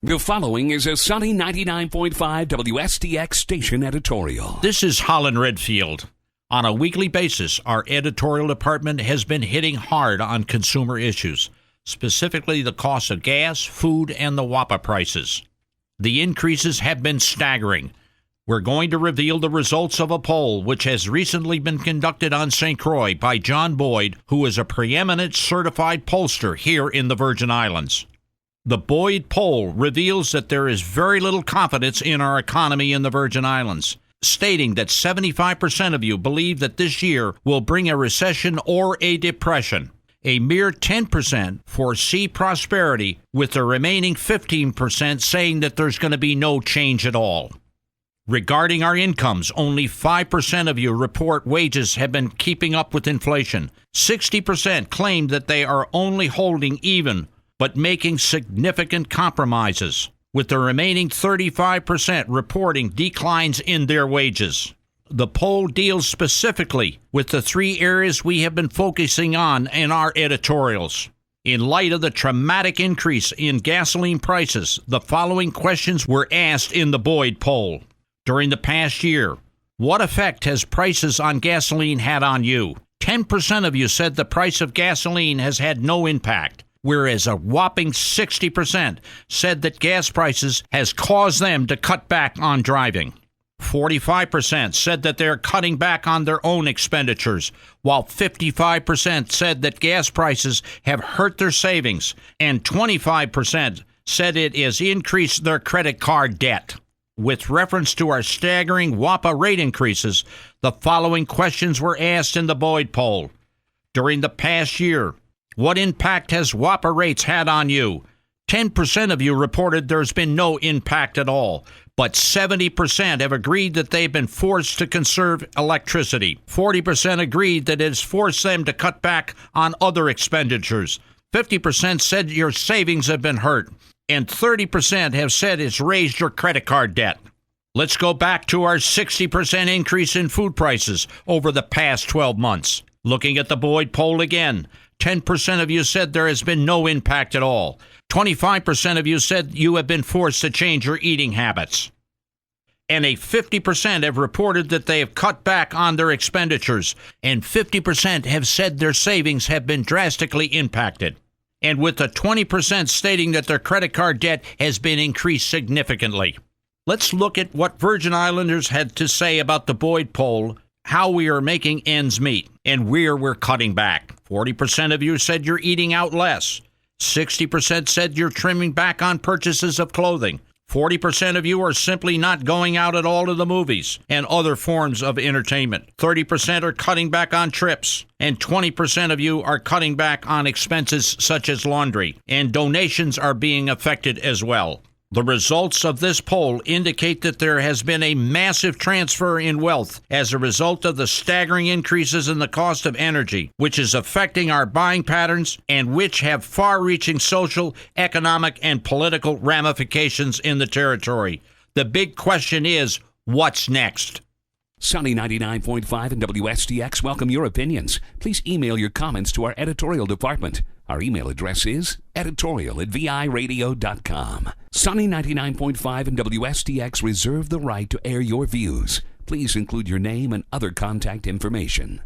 The following is a Sunny 99.5 WSTX station editorial. This is Holland Redfield. On a weekly basis, our editorial department has been hitting hard on consumer issues, specifically the cost of gas, food, and the WAPA prices. The increases have been staggering. We're going to reveal the results of a poll which has recently been conducted on St. Croix by John Boyd, who is a preeminent certified pollster here in the Virgin Islands. The Boyd poll reveals that there is very little confidence in our economy in the Virgin Islands, stating that 75% of you believe that this year will bring a recession or a depression. A mere 10% foresee prosperity, with the remaining 15% saying that there's going to be no change at all. Regarding our incomes, only 5% of you report wages have been keeping up with inflation. 60% claim that they are only holding even, but making significant compromises, with the remaining 35% reporting declines in their wages. The poll deals specifically with the three areas we have been focusing on in our editorials. In light of the dramatic increase in gasoline prices, the following questions were asked in the Boyd poll. During the past year, what effect has prices on gasoline had on you? 10% of you said the price of gasoline has had no impact, whereas a whopping 60% said that gas prices has caused them to cut back on driving. 45% said that they're cutting back on their own expenditures, while 55% said that gas prices have hurt their savings, and 25% said it has increased their credit card debt. With reference to our staggering WAPA rate increases, the following questions were asked in the Boyd poll. During the past year, what impact has WAPA rates had on you? 10% of you reported there's been no impact at all, but 70% have agreed that they've been forced to conserve electricity. 40% agreed that it has forced them to cut back on other expenditures. 50% said your savings have been hurt, and 30% have said it's raised your credit card debt. Let's go back to our 60% increase in food prices over the past 12 months. Looking at the Boyd poll again, 10% of you said there has been no impact at all. 25% of you said you have been forced to change your eating habits. And 50% have reported that they have cut back on their expenditures, and 50% have said their savings have been drastically impacted. And with the 20% stating that their credit card debt has been increased significantly. Let's look at what Virgin Islanders had to say about the Boyd poll, how we are making ends meet, and where we're cutting back. 40% of you said you're eating out less. 60% said you're trimming back on purchases of clothing. 40% of you are simply not going out at all to the movies and other forms of entertainment. 30% are cutting back on trips. And 20% of you are cutting back on expenses such as laundry. And donations are being affected as well. The results of this poll indicate that there has been a massive transfer in wealth as a result of the staggering increases in the cost of energy, which is affecting our buying patterns and which have far-reaching social, economic, and political ramifications in the territory. The big question is, what's next? Sunny 99.5 and WSTX welcome your opinions. Please email your comments to our editorial department. Our email address is editorial@viradio.com. Sunny 99.5 and WSTX reserve the right to air your views. Please include your name and other contact information.